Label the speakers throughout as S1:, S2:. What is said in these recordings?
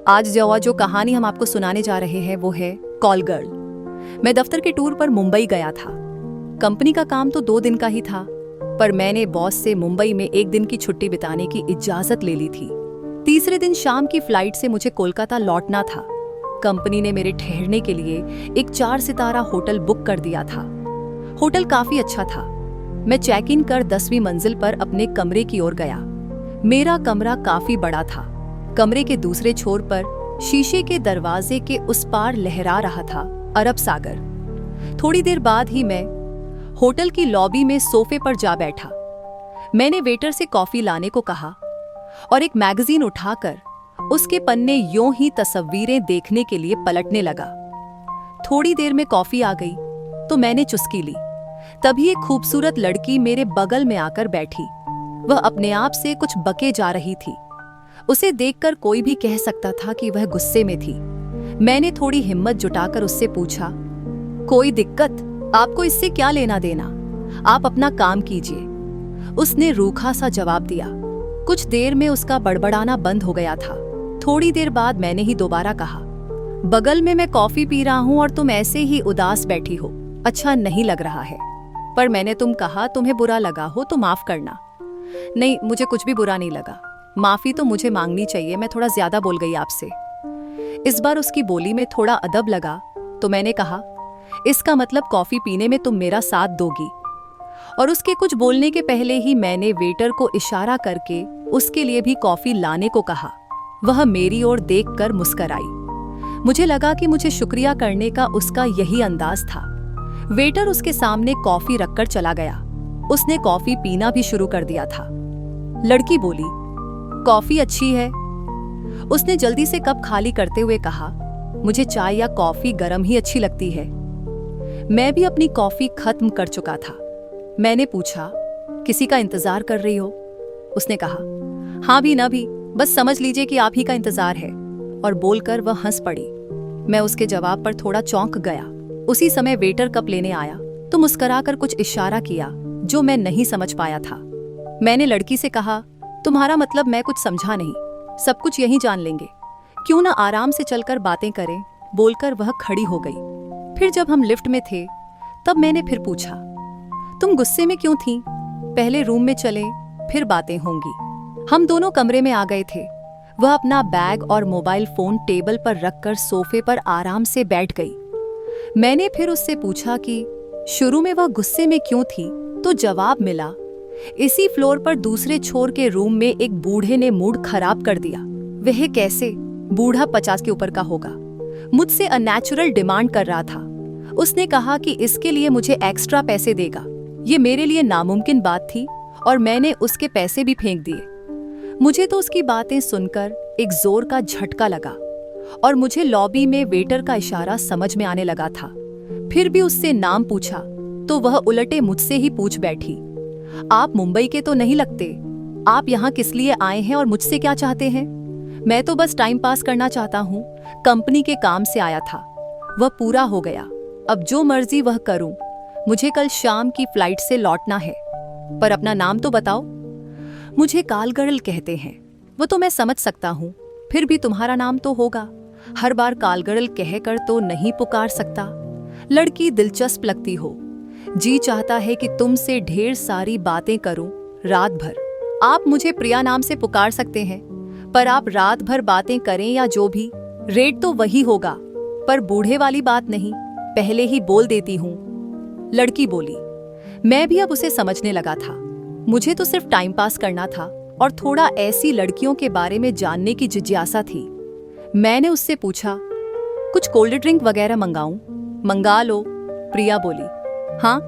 S1: आज जो कहानी हम आपको सुनाने जा रहे हैं वो है कॉल गर्ल। मैं दफ्तर के टूर पर मुंबई गया था। कंपनी का काम तो 2 दिन का ही था, पर मैंने बॉस से मुंबई में 1 दिन की छुट्टी बिताने की इजाजत ले ली थी। तीसरे दिन शाम की फ्लाइट से मुझे कोलकाता लौटना था। कंपनी ने मेरे ठहरने के लिए एक 4 सितारा होटल बुक कर दिया था। होटल काफी अच्छा था। मैं चेक इन कर 10वीं मंजिल पर अपने कमरे की ओर गया। मेरा कमरा काफी बड़ा था। कमरे के दूसरे छोर पर शीशे के दरवाजे के उस पार लहरा रहा था अरब सागर। थोड़ी देर बाद ही मैं होटल की लॉबी में सोफे पर जा बैठा। मैंने वेटर से कॉफी लाने को कहा और एक मैगजीन उठाकर उसके पन्ने यों ही तस्वीरें देखने के लिए पलटने लगा। थोड़ी देर में कॉफी आ गई तो मैंने चुस्की ली। तभी एक खूबसूरत लड़की मेरे बगल में आकर बैठी। वह अपने आप से कुछ बके जा रही थी। उसे देखकर कोई भी कह सकता था कि वह गुस्से में थी। मैंने थोड़ी हिम्मत जुटाकर उससे पूछा, कोई दिक्कत? आपको इससे क्या लेना देना? आप अपना काम कीजिए। उसने रूखा सा जवाब दिया। कुछ देर में उसका बड़बड़ाना बंद हो गया था। थोड़ी देर बाद मैंने ही दोबारा कहा, बगल में मैं कॉफी पी रहा हूं और तुम ऐसे ही उदास बैठी हो, अच्छा नहीं लग रहा है। पर मैंने तुम कहा तुम्हें बुरा लगा हो तो माफ करना। नहीं, मुझे कुछ भी बुरा नहीं लगा। माफी तो मुझे मांगनी चाहिए, मैं थोड़ा ज्यादा बोल गई आपसे। इस बार उसकी बोली में थोड़ा अदब लगा तो मैंने कहा, इसका मतलब कॉफी पीने में तुम मेरा साथ दोगी। और उसके कुछ बोलने के पहले ही मैंने वेटर को इशारा करके उसके लिए भी कॉफी लाने को कहा। वह मेरी ओर देखकर मुस्कुराई। मुझे लगा कि मुझे शुक्रिया करने का उसका यही अंदाज था। वेटर उसके सामने कॉफी रखकर चला गया। उसने कॉफी पीना भी शुरू कर दिया था। लड़की बोली, कॉफी अच्छी है। उसने जल्दी से कप खाली करते हुए कहा, मुझे चाय या कॉफी गरम ही अच्छी लगती है। मैं भी अपनी कॉफी खत्म कर चुका था। मैंने पूछा, किसी का इंतजार कर रही हो? उसने कहा, हाँ भी ना भी, बस समझ लीजिए कि आप ही का इंतजार है। और बोलकर वह हंस पड़ी। मैं उसके जवाब पर थोड़ा चौंक गया। उसी समय वेटर कप लेने आया तो मुस्कुराकर कुछ इशारा किया जो मैं नहीं समझ पाया था। मैंने लड़की से कहा, तुम्हारा मतलब मैं कुछ समझा नहीं, सब कुछ यहीं जान लेंगे, क्यों ना आराम से चलकर बातें करें। बोलकर वह खड़ी हो गई। फिर जब हम लिफ्ट में थे तब मैंने फिर पूछा, तुम गुस्से में क्यों थी? पहले रूम में चले, फिर बातें होंगी। हम दोनों कमरे में आ गए थे। वह अपना बैग और मोबाइल फोन टेबल पर रखकर सोफे पर आराम से बैठ गई। मैंने फिर उससे पूछा कि शुरू में वह गुस्से में क्यों थी, तो जवाब मिला, इसी फ्लोर पर दूसरे छोर के रूम में एक बूढ़े ने मूड खराब कर दिया। वह कैसे? बूढ़ा 50 के ऊपर का होगा। मुझसे अननेचुरल डिमांड कर रहा था। उसने कहा कि इसके लिए मुझे एक्स्ट्रा पैसे देगा। ये मेरे लिए नामुमकिन बात थी और मैंने उसके पैसे भी फेंक दिए। मुझे तो उसकी बातें सुनकर एक जोर का झटका लगा और मुझे लॉबी में वेटर का इशारा समझ में आने लगा था। फिर भी उससे नाम पूछा तो वह उलटे मुझसे ही पूछ बैठी, आप मुंबई के तो नहीं लगते, आप यहाँ किस लिए आए हैं और मुझसे क्या चाहते हैं? मैं तो बस टाइम पास करना चाहता हूँ, कंपनी के काम से आया था, वह पूरा हो गया, अब जो मर्जी वह करूँ। मुझे कल शाम की फ्लाइट से लौटना है। पर अपना नाम तो बताओ। मुझे काल गर्ल कहते हैं। वो तो मैं समझ सकता हूँ, फिर भी तुम्हारा नाम तो होगा। हर बार काल गर्ल कहकर तो नहीं पुकार सकता। लड़की दिलचस्प लगती हो। जी चाहता है कि तुमसे ढेर सारी बातें करूं रात भर। आप मुझे प्रिया नाम से पुकार सकते हैं, पर आप रात भर बातें करें या जो भी, रेट तो वही होगा। पर बूढ़े वाली बात नहीं, पहले ही बोल देती हूं। लड़की बोली। मैं भी अब उसे समझने लगा था। मुझे तो सिर्फ टाइम पास करना था और थोड़ा ऐसी लड़कियों के बारे में जानने की जिज्ञासा थी। मैंने उससे पूछा, कुछ कोल्ड ड्रिंक वगैरह मंगाऊं? मंगा लो। प्रिया बोली, हाँ,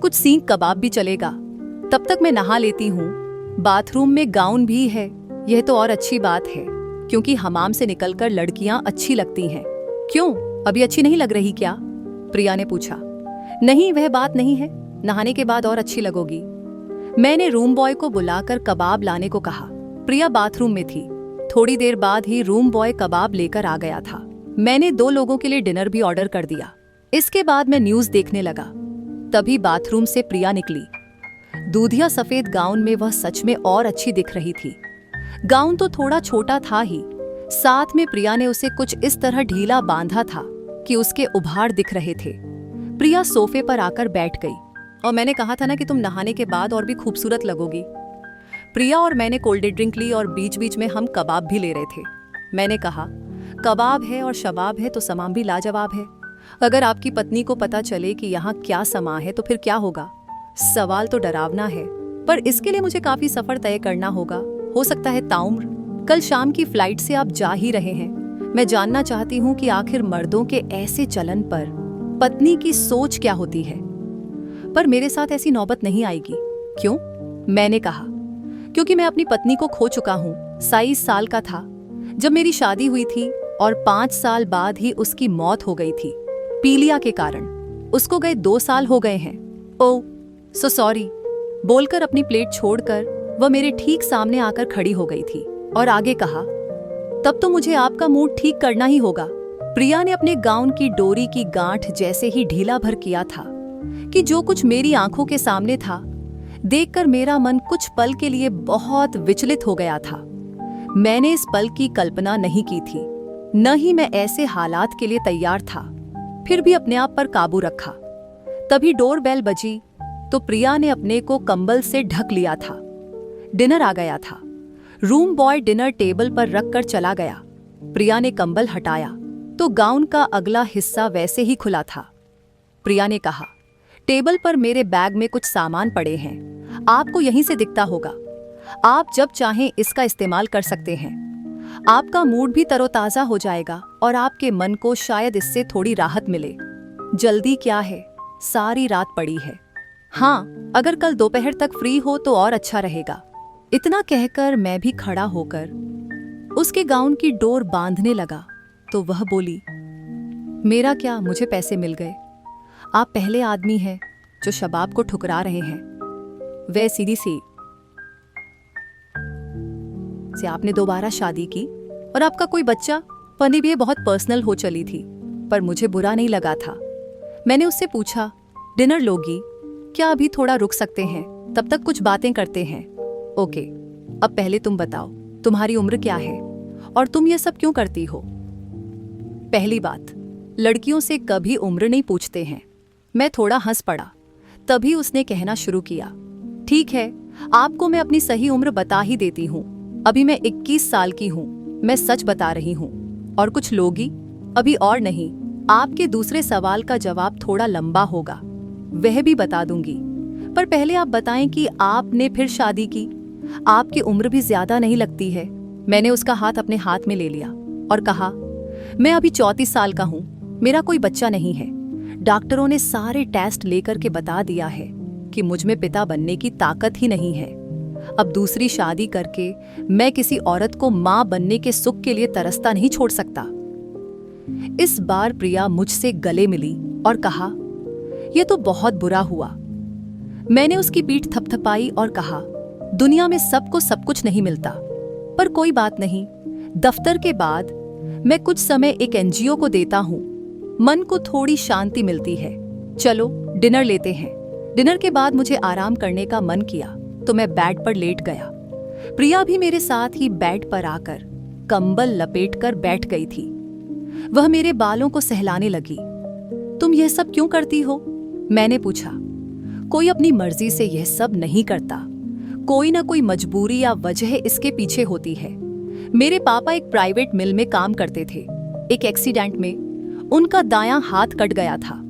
S1: कुछ सीख कबाब भी चलेगा। तब तक मैं नहा लेती हूँ। बाथरूम में गाउन भी है, यह तो और अच्छी बात है, क्योंकि हमाम से निकलकर लड़कियां अच्छी लगती हैं। क्यों, अभी अच्छी नहीं लग रही क्या? प्रिया ने पूछा। नहीं, वह बात नहीं है, नहाने के बाद और अच्छी लगोगी। मैंने रूम बॉय को बुलाकर कबाब लाने को कहा। प्रिया बाथरूम में थी। थोड़ी देर बाद ही रूम बॉय कबाब लेकर आ गया था। मैंने 2 लोगों के लिए डिनर भी ऑर्डर कर दिया। इसके बाद मैं न्यूज़ देखने लगा। तभी बाथरूम से प्रिया निकली। दूधिया सफेद गाउन में वह सच में और अच्छी दिख रही थी। गाउन तो थोड़ा छोटा था ही, साथ में प्रिया ने उसे कुछ इस तरह ढीला बांधा था कि उसके उभार दिख रहे थे। प्रिया सोफे पर आकर बैठ गई। और मैंने कहा था ना कि तुम नहाने के बाद और भी खूबसूरत लगोगी। प्रिया और मैंने कोल्ड ड्रिंक ली और बीच बीच में हम कबाब भी ले रहे थे। मैंने कहा, कबाब है और शबाब है तो सामान भी लाजवाब है। अगर आपकी पत्नी को पता चले कि यहाँ क्या समा है तो फिर क्या होगा? सवाल तो डरावना है, पर इसके लिए मुझे काफी सफर तय करना होगा, हो सकता है ताउम्र। कल शाम की फ्लाइट से आप जा ही रहे हैं। मैं जानना चाहती हूँ कि आखिर मर्दों के ऐसे चलन पर पत्नी की सोच क्या होती है। पर मेरे साथ ऐसी नौबत नहीं आएगी। क्यों? मैंने कहा, क्योंकि मैं अपनी पत्नी को खो चुका हूँ। 27 साल का था जब मेरी शादी हुई थी और 5 साल बाद ही उसकी मौत हो गई थी पीलिया के कारण। उसको गए 2 साल हो गए हैं। ओह सो सॉरी, बोलकर अपनी प्लेट छोड़कर वह मेरे ठीक सामने आकर खड़ी हो गई थी और आगे कहा, तब तो मुझे आपका मूड ठीक करना ही होगा। प्रिया ने अपने गाउन की डोरी की गांठ जैसे ही ढीला भर किया था कि जो कुछ मेरी आंखों के सामने था देखकर मेरा मन कुछ पल के लिए बहुत विचलित हो गया था। मैंने इस पल की कल्पना नहीं की थी, न ही मैं ऐसे हालात के लिए तैयार था। फिर भी अपने आप पर काबू रखा। तभी डोर बेल बजी तो प्रिया ने अपने को कंबल से ढक लिया था। डिनर आ गया था। रूम बॉय डिनर टेबल पर रख कर चला गया। प्रिया ने कंबल हटाया तो गाउन का अगला हिस्सा वैसे ही खुला था। प्रिया ने कहा, टेबल पर मेरे बैग में कुछ सामान पड़े हैं, आपको यहीं से दिखता होगा। आप जब चाहें इसका इस्तेमाल कर सकते हैं। आपका मूड भी तरोताजा हो जाएगा और आपके मन को शायद इससे थोड़ी राहत मिले। जल्दी क्या है, सारी रात पड़ी है। हाँ, अगर कल दोपहर तक फ्री हो तो और अच्छा रहेगा। इतना कहकर मैं भी खड़ा होकर उसके गाउन की डोर बांधने लगा तो वह बोली, मेरा क्या, मुझे पैसे मिल गए। आप पहले आदमी हैं जो शबाब को ठुकरा रहे हैं। वह सीधी सी से आपने दोबारा शादी की और आपका कोई बच्चा, पनी भी बहुत पर्सनल हो चली थी, पर मुझे बुरा नहीं लगा था। मैंने उससे पूछा, डिनर लोगी क्या? अभी थोड़ा रुक सकते हैं, तब तक कुछ बातें करते हैं। ओके, अब पहले तुम बताओ, तुम्हारी उम्र क्या है और तुम ये सब क्यों करती हो? पहली बात, लड़कियों से कभी उम्र नहीं पूछते हैं। मैं थोड़ा हंस पड़ा। तभी उसने कहना शुरू किया, ठीक है, आपको मैं अपनी सही उम्र बता ही देती हूँ। अभी मैं 21 साल की हूँ। मैं सच बता रही हूँ। और कुछ लोगी? अभी और नहीं। आपके दूसरे सवाल का जवाब थोड़ा लंबा होगा, वह भी बता दूंगी, पर पहले आप बताएं कि आपने फिर शादी की। आपकी उम्र भी ज्यादा नहीं लगती है। मैंने उसका हाथ अपने हाथ में ले लिया और कहा, मैं अभी 34 साल का हूँ। मेरा कोई बच्चा नहीं है। डॉक्टरों ने सारे टेस्ट लेकर के बता दिया है कि मुझ में पिता बनने की ताकत ही नहीं है। अब दूसरी शादी करके मैं किसी औरत को मां बनने के सुख के लिए तरसता नहीं छोड़ सकता। इस बार प्रिया मुझसे गले मिली और कहा, यह तो बहुत बुरा हुआ। मैंने उसकी पीठ थपथपाई और कहा, दुनिया में सबको सब कुछ नहीं मिलता, पर कोई बात नहीं। दफ्तर के बाद मैं कुछ समय एक एनजीओ को देता हूँ। मन को थोड़ी शांति मिलती है। चलो डिनर लेते हैं। डिनर के बाद मुझे आराम करने का मन किया तो मैं बेड पर लेट गया। प्रिया भी मेरे साथ ही बेड पर आकर कंबल लपेटकर बैठ गई थी। वह मेरे बालों को सहलाने लगी। तुम यह सब क्यों करती हो? मैंने पूछा। कोई अपनी मर्जी से यह सब नहीं करता। कोई ना कोई मजबूरी या वजह इसके पीछे होती है। मेरे पापा एक प्राइवेट मिल में काम करते थे। एक एक्सीडेंट में उनका दायां हाथ कट गया था।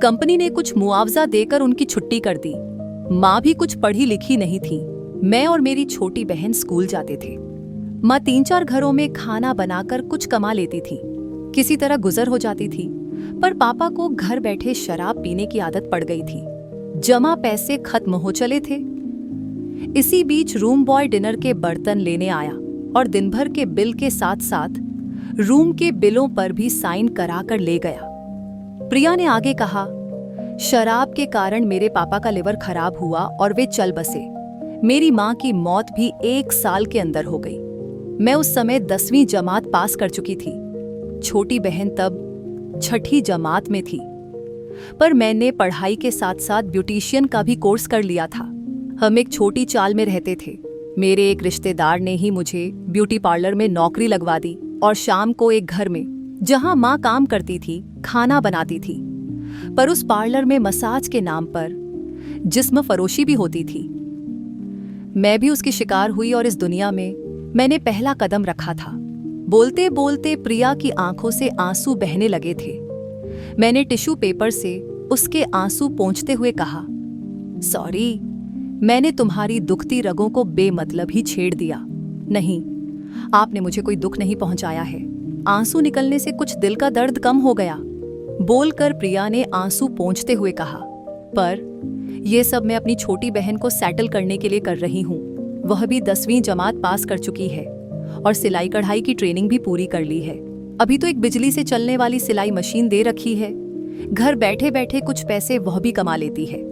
S1: कंपनी ने कुछ मुआवजा देकर उनकी छुट्टी कर दी। माँ भी कुछ पढ़ी लिखी नहीं थी। मैं और मेरी छोटी बहन स्कूल जाते थे। माँ 3-4 घरों में खाना बनाकर कुछ कमा लेती थी, किसी तरह गुजर हो जाती थी। पर पापा को घर बैठे शराब पीने की आदत पड़ गई थी। जमा पैसे खत्म हो चले थे। इसी बीच रूम बॉय डिनर के बर्तन लेने आया और दिन भर के बिल के साथ साथ रूम के बिलों पर भी साइन करा कर ले गया। प्रिया ने आगे कहा, शराब के कारण मेरे पापा का लिवर खराब हुआ और वे चल बसे। मेरी माँ की मौत भी 1 साल के अंदर हो गई। मैं उस समय 10वीं जमात पास कर चुकी थी। छोटी बहन तब 6ठी जमात में थी। पर मैंने पढ़ाई के साथ साथ ब्यूटिशियन का भी कोर्स कर लिया था। हम एक छोटी चाल में रहते थे। मेरे एक रिश्तेदार ने ही मुझे ब्यूटी पार्लर में नौकरी लगवा दी। और शाम को एक घर में जहां माँ काम करती थी खाना बनाती थी, पर उस पार्लर में मसाज के नाम पर जिस्म फरोशी भी होती थी। मैं भी उसकी शिकार हुई और इस दुनिया में मैंने पहला कदम रखा था। बोलते बोलते प्रिया की आंखों से आंसू बहने लगे थे। मैंने टिश्यू पेपर से उसके आंसू पोंछते हुए कहा, सॉरी, मैंने तुम्हारी दुखती रगों को बेमतलब ही छेड़ दिया। नहीं, आपने मुझे कोई दुख नहीं पहुंचाया है। आंसू निकलने से कुछ दिल का दर्द कम हो गया, बोलकर प्रिया ने आंसू पोंछते हुए कहा। पर यह सब मैं अपनी छोटी बहन को सेटल करने के लिए कर रही हूँ। वह भी 10वीं जमात पास कर चुकी है और सिलाई कढ़ाई की ट्रेनिंग भी पूरी कर ली है। अभी तो एक बिजली से चलने वाली सिलाई मशीन दे रखी है। घर बैठे बैठे कुछ पैसे वह भी कमा लेती है।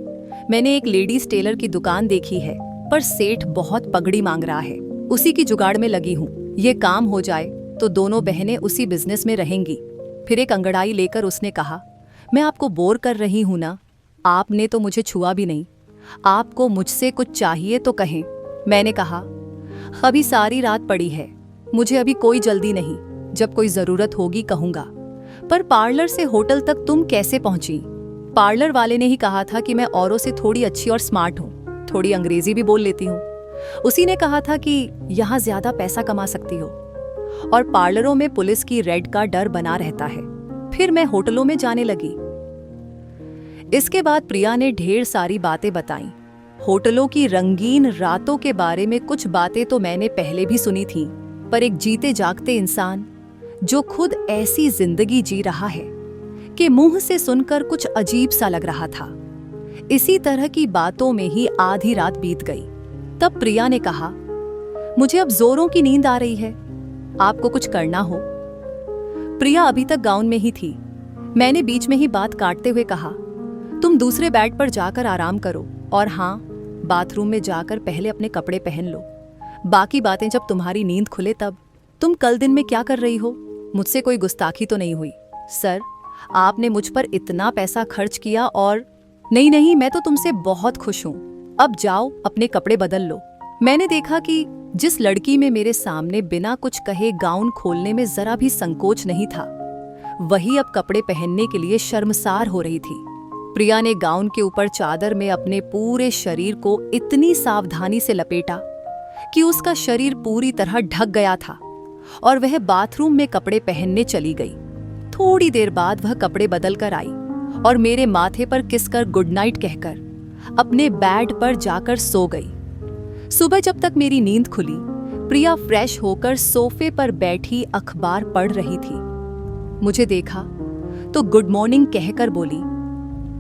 S1: मैंने एक लेडीज टेलर की दुकान देखी है, पर सेठ बहुत पगड़ी मांग रहा है। उसी की जुगाड़ में लगी हूँ। ये काम हो जाए तो दोनों बहनें उसी बिजनेस में रहेंगी। फिर एक अंगड़ाई लेकर उसने कहा, मैं आपको बोर कर रही हूँ ना? आपने तो मुझे छुआ भी नहीं। आपको मुझसे कुछ चाहिए तो कहें। मैंने कहा, अभी सारी रात पड़ी है, मुझे अभी कोई जल्दी नहीं। जब कोई जरूरत होगी कहूंगा। पर पार्लर से होटल तक तुम कैसे पहुंची? पार्लर वाले ने ही कहा था कि मैं औरों से थोड़ी अच्छी और स्मार्ट हूँ, थोड़ी अंग्रेजी भी बोल लेती हूँ। उसी ने कहा था कि यहाँ ज्यादा पैसा कमा सकती हो और पार्लरों में पुलिस की रेड का डर बना रहता है। फिर मैं होटलों में जाने लगी। इसके बाद प्रिया ने ढेर सारी बातें बताईं। होटलों की रंगीन रातों के बारे में कुछ बातें तो मैंने पहले भी सुनी थी, पर एक जीते जागते इंसान जो खुद ऐसी जिंदगी जी रहा है कि मुंह से सुनकर कुछ अजीब सा लग रहा था। इसी तरह की बातों में ही आधी रात बीत गई। तब प्रिया ने कहा, मुझे अब जोरों की नींद आ रही है, आपको कुछ करना हो। प्रिया अभी तक गाउन में ही थी। मैंने बीच में ही बात काटते हुए कहा, तुम दूसरे बेड पर जाकर आराम करो और हाँ, बाथरूम में जाकर पहले अपने कपड़े पहन लो। बाकी बातें जब तुम्हारी नींद खुले तब। तुम कल दिन में क्या कर रही हो? मुझसे कोई गुस्ताखी तो नहीं हुई? सर, आपने मुझ पर इतना पैसा खर्च किया और नहीं नहीं, मैं तो तुमसे बहुत खुश हूँ। अब जाओ अपने कपड़े बदल लो। मैंने देखा कि जिस लड़की में मेरे सामने बिना कुछ कहे गाउन खोलने में जरा भी संकोच नहीं था, वही अब कपड़े पहनने के लिए शर्मसार हो रही थी। प्रिया ने गाउन के ऊपर चादर में अपने पूरे शरीर को इतनी सावधानी से लपेटा कि उसका शरीर पूरी तरह ढक गया था और वह बाथरूम में कपड़े पहनने चली गई। थोड़ी देर बाद वह कपड़े बदल कर आई और मेरे माथे पर किसकर गुड नाइट कहकर अपने बेड पर जाकर सो गई। सुबह जब तक मेरी नींद खुली, प्रिया फ्रेश होकर सोफे पर बैठी अखबार पढ़ रही थी। मुझे देखा तो गुड मॉर्निंग कहकर बोली,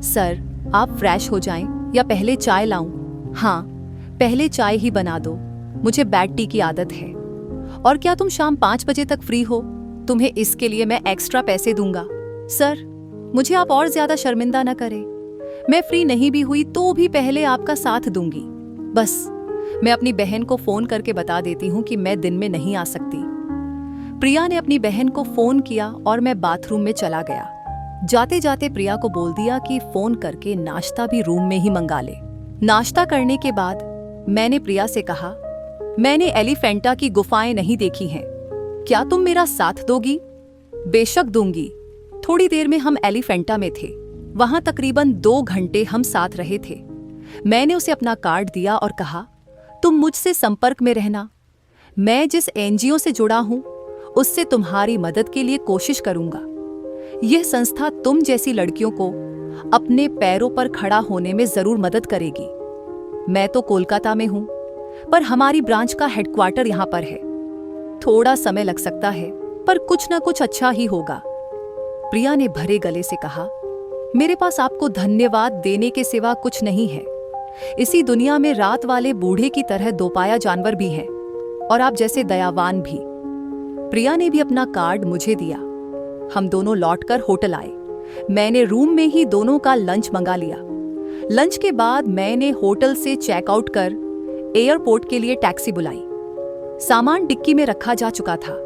S1: सर, आप फ्रेश हो जाएं या पहले चाय लाऊं? हाँ, पहले चाय ही बना दो, मुझे बैड टी की आदत है। और क्या तुम शाम 5 बजे तक फ्री हो? तुम्हें इसके लिए मैं एक्स्ट्रा पैसे दूंगा। सर, मुझे आप और ज्यादा शर्मिंदा न करें। मैं फ्री नहीं भी हुई तो भी पहले आपका साथ दूंगी। बस मैं अपनी बहन को फोन करके बता देती हूँ कि मैं दिन में नहीं आ सकती। प्रिया ने अपनी बहन को फोन किया और मैं बाथरूम में चला गया। जाते जाते प्रिया को बोल दिया कि फोन करके नाश्ता भी रूम में ही मंगा ले। नाश्ता करने के बाद मैंने प्रिया से कहा, मैंने एलिफेंटा की गुफाएं नहीं देखी हैं, क्या तुम मेरा साथ दोगी? बेशक दूंगी। थोड़ी देर में हम एलिफेंटा में थे। वहां तकरीबन 2 घंटे हम साथ रहे थे। मैंने उसे अपना कार्ड दिया और कहा, तुम मुझसे संपर्क में रहना। मैं जिस एनजीओ से जुड़ा हूं उससे तुम्हारी मदद के लिए कोशिश करूंगा। यह संस्था तुम जैसी लड़कियों को अपने पैरों पर खड़ा होने में जरूर मदद करेगी। मैं तो कोलकाता में हूं, पर हमारी ब्रांच का हेडक्वार्टर यहां पर है। थोड़ा समय लग सकता है, पर कुछ ना कुछ अच्छा ही होगा। प्रिया ने भरे गले से कहा, मेरे पास आपको धन्यवाद देने के सिवा कुछ नहीं है। इसी दुनिया में रात वाले बूढ़े की तरह दोपाया जानवर भी हैं और आप जैसे दयावान भी। प्रिया ने भी अपना कार्ड मुझे दिया। हम दोनों लौटकर होटल आए। मैंने रूम में ही दोनों का लंच मंगा लिया। लंच के बाद मैंने होटल से चेकआउट कर एयरपोर्ट के लिए टैक्सी बुलाई। सामान डिक्की में रखा जा चुका था।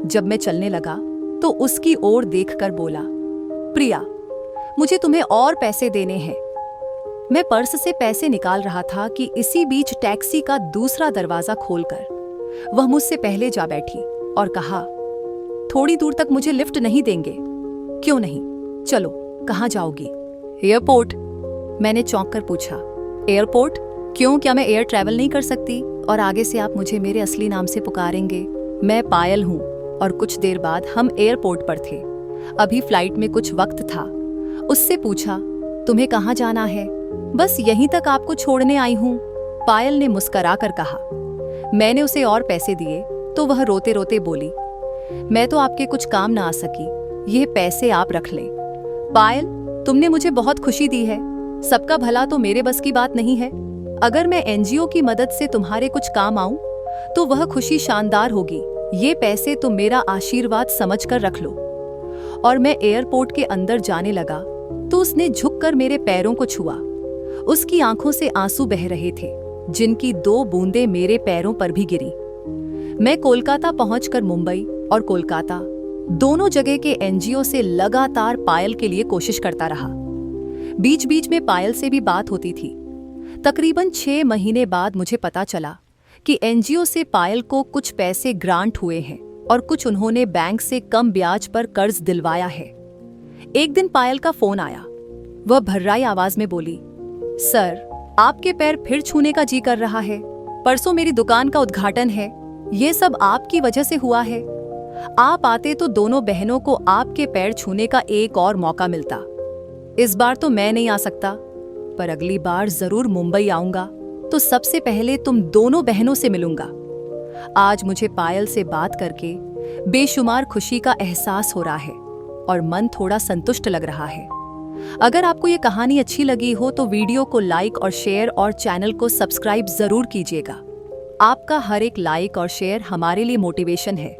S1: जब मैं चलने लगा तो उसकी ओर देखकर बोला, प्रिया, मुझे तुम्हें और पैसे देने हैं। मैं पर्स से पैसे निकाल रहा था कि इसी बीच टैक्सी का दूसरा दरवाजा खोलकर वह मुझसे पहले जा बैठी और कहा, थोड़ी दूर तक मुझे लिफ्ट नहीं देंगे? क्यों नहीं? चलो, कहाँ जाओगी? एयरपोर्ट। मैंने चौंक कर पूछा, एयरपोर्ट? क्यों, क्या मैं एयर ट्रैवल नहीं कर सकती? और आगे से आप मुझे मेरे असली नाम से पुकारेंगे। मैं पायल हूँ। और कुछ देर बाद हम एयरपोर्ट पर थे। अभी फ्लाइट में कुछ वक्त था। उससे पूछा, तुम्हें कहाँ जाना है? बस यहीं तक आपको छोड़ने आई हूँ, पायल ने मुस्करा कर कहा। मैंने उसे और पैसे दिए तो वह रोते रोते बोली, मैं तो आपके कुछ काम ना आ सकी, यह पैसे आप रख लें। पायल, तुमने मुझे बहुत खुशी दी है। सबका भला तो मेरे बस की बात नहीं है। अगर मैं एनजीओ की मदद से तुम्हारे कुछ काम आऊं तो वह खुशी शानदार होगी। ये पैसे तुम मेरा आशीर्वाद समझकर रख लो। और मैं एयरपोर्ट के अंदर जाने लगा तो उसने झुककर मेरे पैरों को छुआ। उसकी आंखों से आंसू बह रहे थे, जिनकी 2 बूंदें मेरे पैरों पर भी गिरी। मैं कोलकाता पहुंचकर मुंबई और कोलकाता दोनों जगह के एनजीओ से लगातार पायल के लिए कोशिश करता रहा। बीच बीच में पायल से भी बात होती थी। तकरीबन 6 महीने बाद मुझे पता चला कि एनजीओ से पायल को कुछ पैसे ग्रांट हुए हैं और कुछ उन्होंने बैंक से कम ब्याज पर कर्ज दिलवाया है। एक दिन पायल का फोन आया। वह भर्राई आवाज में बोली, सर, आपके पैर फिर छूने का जी कर रहा है। परसों मेरी दुकान का उद्घाटन है। ये सब आपकी वजह से हुआ है। आप आते तो दोनों बहनों को आपके पैर छूने का एक और मौका मिलता। इस बार तो मैं नहीं आ सकता, पर अगली बार जरूर मुंबई आऊंगा तो सबसे पहले तुम दोनों बहनों से मिलूंगा। आज मुझे पायल से बात करके बेशुमार खुशी का एहसास हो रहा है और मन थोड़ा संतुष्ट लग रहा है। अगर आपको ये कहानी अच्छी लगी हो तो वीडियो को लाइक और शेयर और चैनल को सब्सक्राइब जरूर कीजिएगा। आपका हर एक लाइक और शेयर हमारे लिए मोटिवेशन है।